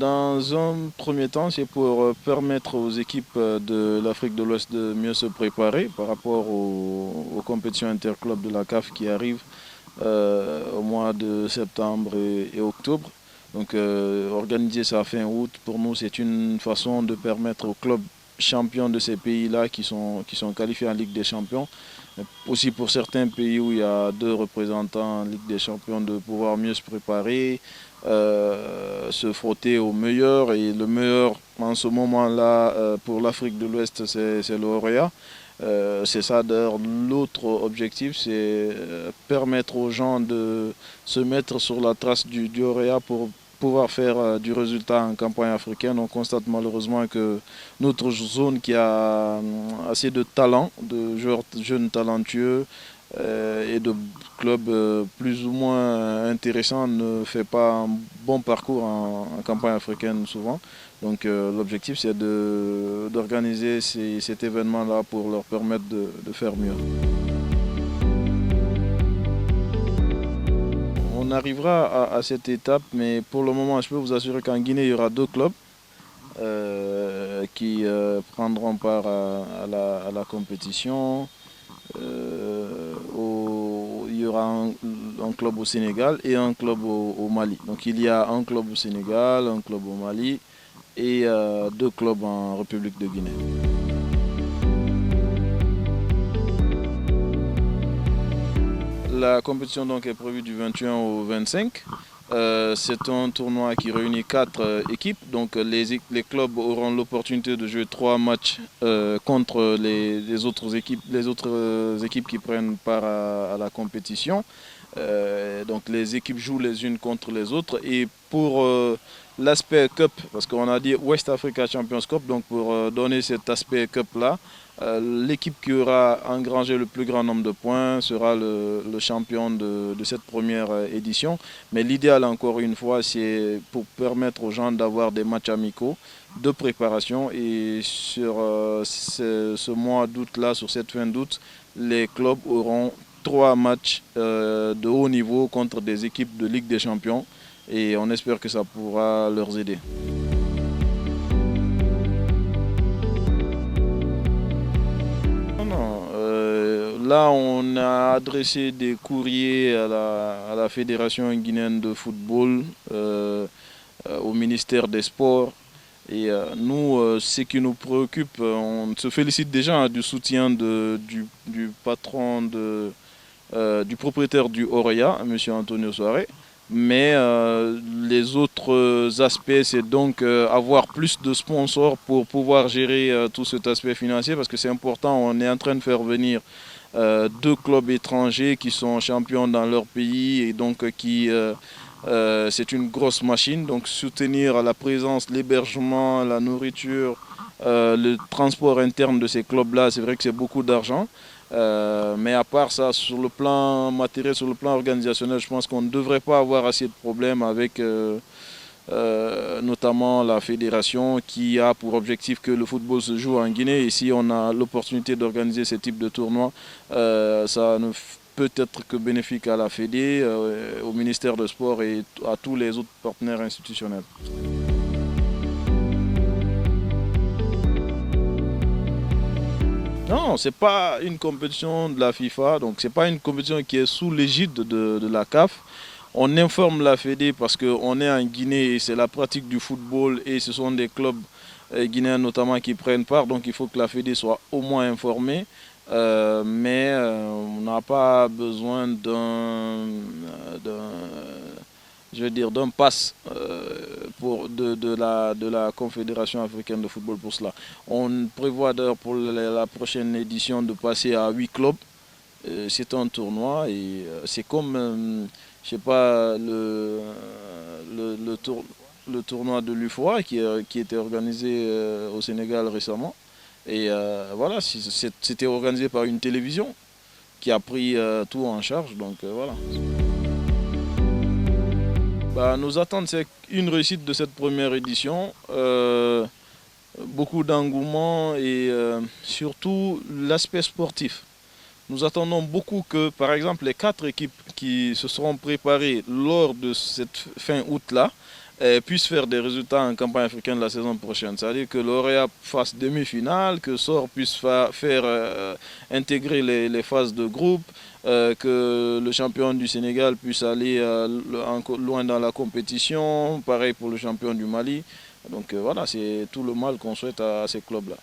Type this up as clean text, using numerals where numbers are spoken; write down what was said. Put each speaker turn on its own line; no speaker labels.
Dans un premier temps, c'est pour permettre aux équipes de l'Afrique de l'Ouest de mieux se préparer par rapport aux compétitions interclubs de la CAF qui arrivent au mois de septembre et octobre. Donc organiser ça fin août, pour nous, c'est une façon de permettre aux clubs champions de ces pays-là qui sont qualifiés en Ligue des Champions, mais aussi pour certains pays où il y a deux représentants en Ligue des Champions, de pouvoir mieux se préparer, se frotter au meilleur. Et le meilleur en ce moment-là pour l'Afrique de l'Ouest, c'est l'Oréa. C'est ça d'ailleurs l'autre objectif, c'est permettre aux gens de se mettre sur la trace du Oréa pour pouvoir faire du résultat en campagne africaine. On constate malheureusement que notre zone qui a assez de talent, de joueurs jeunes talentueux et de clubs plus ou moins intéressants, ne fait pas un bon parcours en campagne africaine souvent. Donc l'objectif c'est d'organiser cet événement-là pour leur permettre de faire mieux. On arrivera à cette étape, mais pour le moment je peux vous assurer qu'en Guinée il y aura deux clubs qui prendront part à la compétition. Il y aura un club au Sénégal et un club au Mali. Donc il y a un club au Sénégal, un club au Mali et deux clubs en République de Guinée. La compétition donc est prévue du 21 au 25. C'est un tournoi qui réunit quatre équipes. Donc les clubs auront l'opportunité de jouer trois matchs contre les autres équipes qui prennent part à la compétition. Donc les équipes jouent les unes contre les autres. Et pour l'aspect Cup, parce qu'on a dit West Africa Champions Cup, donc pour donner cet aspect Cup là, l'équipe qui aura engrangé le plus grand nombre de points sera le champion de cette première édition. Mais l'idéal, encore une fois, c'est pour permettre aux gens d'avoir des matchs amicaux de préparation. Et sur ce mois d'août-là, sur cette fin d'août, les clubs auront trois matchs de haut niveau contre des équipes de Ligue des Champions. Et on espère que ça pourra leur aider. Là, on a adressé des courriers à la Fédération guinéenne de football, au ministère des Sports. Et nous, ce qui nous préoccupe, on se félicite déjà du soutien du patron, du propriétaire du Orea, M. Antonio Soare. Mais les autres aspects, c'est donc avoir plus de sponsors pour pouvoir gérer tout cet aspect financier, parce que c'est important. On est en train de faire venir deux clubs étrangers qui sont champions dans leur pays et donc c'est une grosse machine. Donc soutenir la présence, l'hébergement, la nourriture, le transport interne de ces clubs-là, c'est vrai que c'est beaucoup d'argent. Mais à part ça, sur le plan matériel, sur le plan organisationnel, je pense qu'on ne devrait pas avoir assez de problèmes avec notamment la fédération qui a pour objectif que le football se joue en Guinée. Et si on a l'opportunité d'organiser ce type de tournoi, ça ne peut être que bénéfique à la Fédé, au ministère de Sport et à tous les autres partenaires institutionnels. Non, c'est pas une compétition de la FIFA, donc c'est pas une compétition qui est sous l'égide de la CAF. On informe la Fédé parce qu'on est en Guinée et c'est la pratique du football et ce sont des clubs guinéens notamment qui prennent part, donc il faut que la Fédé soit au moins informée. Mais on n'a pas besoin je veux dire, d'un pass de la Confédération africaine de football pour cela. On prévoit d'ailleurs pour la prochaine édition de passer à 8 clubs. C'est un tournoi et c'est comme, je sais pas, le tournoi de l'UFOA qui était organisé au Sénégal récemment. Et voilà, c'était organisé par une télévision qui a pris tout en charge. Donc voilà. Bah, nos attentes, c'est une réussite de cette première édition, beaucoup d'engouement et surtout l'aspect sportif. Nous attendons beaucoup que, par exemple, les quatre équipes qui se seront préparées lors de cette fin août-là puisse faire des résultats en campagne africaine la saison prochaine. C'est-à-dire que l'Oréa fasse demi-finale, que SOR puisse faire intégrer les phases de groupe, que le champion du Sénégal puisse aller loin dans la compétition, pareil pour le champion du Mali. Donc voilà, c'est tout le mal qu'on souhaite à ces clubs-là.